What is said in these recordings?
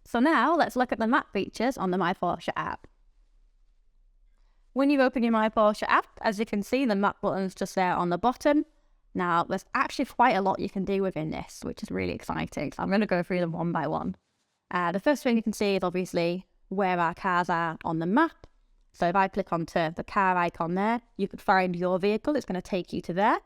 So now let's look at the map features on the My Porsche app. When you open your My Porsche app, as you can see, the map button's just there on the bottom. Now, there's actually quite a lot you can do within this, which is really exciting. So I'm going to go through them one by one. The first thing you can see is obviously where our cars are on the map. So if I click onto the car icon there, you could find your vehicle. It's going to take you to there.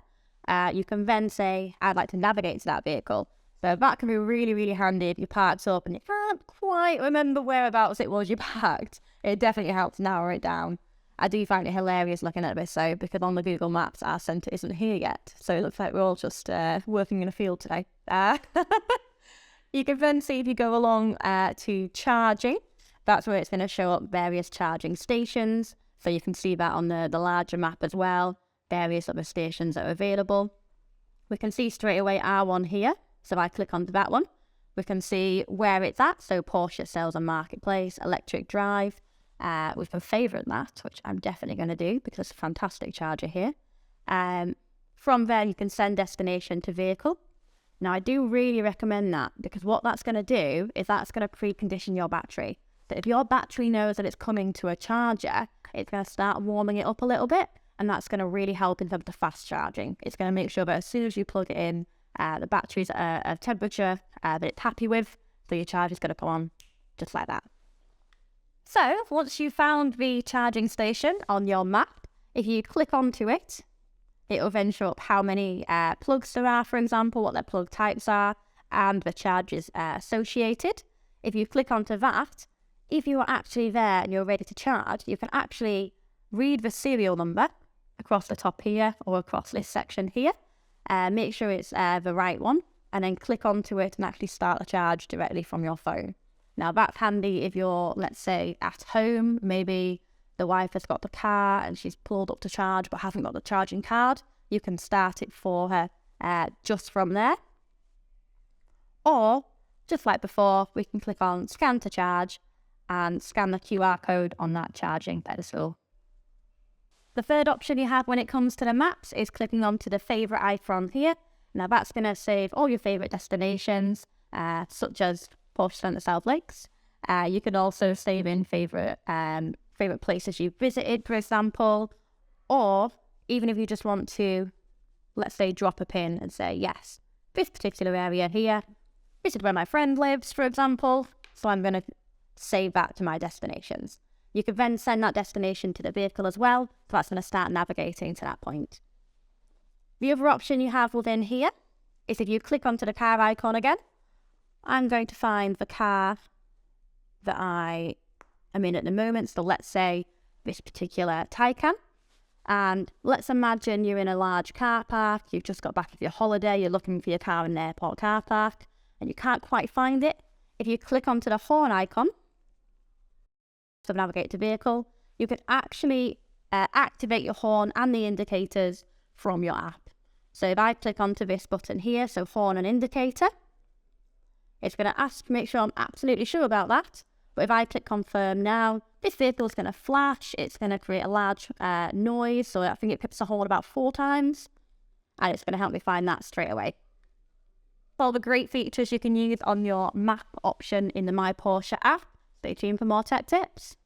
You can then say, I'd like to navigate to that vehicle. So that can be really, really handy if you parked up and you can't quite remember whereabouts it was you parked. It definitely helps narrow it down. I do find it hilarious looking at this though, because on the Google Maps, our centre isn't here yet. So it looks like we're all just working in a field today. You can then see if you go along to charging, that's where it's going to show up various charging stations. So you can see that on the larger map as well, various other stations that are available. We can see straight away our one here. So if I click onto that one, we can see where it's at. So Porsche Sales and Marketplace, Electric Drive. We can favourite that, which I'm definitely going to do because it's a fantastic charger here. From there, you can send destination to vehicle. Now, I do really recommend that because what that's going to do is that's going to precondition your battery. So if your battery knows that it's coming to a charger, it's going to start warming it up a little bit, and that's going to really help in terms of fast charging. It's going to make sure that as soon as you plug it in, the battery's at a temperature that it's happy with, so your charger's going to come on just like that. So once you've found the charging station on your map, if you click onto it, it will then show up how many plugs there are, for example, what their plug types are, and the charges associated. If you click onto that, if you are actually there and you're ready to charge, you can actually read the serial number across the top here or across this section here. Make sure it's the right one, and then click onto it and actually start the charge directly from your phone. Now that's handy if you're, let's say, at home. Maybe the wife has got the car and she's pulled up to charge but hasn't got the charging card. You can start it for her just from there. Or, just like before, we can click on Scan to Charge and scan the QR code on that charging pedestal. The third option you have when it comes to the maps is clicking onto the favourite icon here. Now that's going to save all your favourite destinations, such as Porsche Centre South Lakes. You can also save in favourite places you've visited, for example, or even if you just want to, let's say, drop a pin and say, yes, this particular area here, this is where my friend lives, for example, so I'm going to save that to my destinations. You can then send that destination to the vehicle as well, so that's going to start navigating to that point. The other option you have within here is if you click onto the car icon again, I'm going to find the car that I am in at the moment. So let's say this particular Taycan. And let's imagine you're in a large car park. You've just got back from your holiday. You're looking for your car in an airport car park and you can't quite find it. If you click onto the horn icon, so navigate to vehicle, you can actually activate your horn and the indicators from your app. So if I click onto this button here, so horn and indicator, it's going to ask to make sure I'm absolutely sure about that. But if I click confirm now, this vehicle is going to flash. It's going to create a large noise. So I think it pips the horn about 4 times. And it's going to help me find that straight away. All the great features you can use on your map option in the My Porsche app. Stay tuned for more tech tips.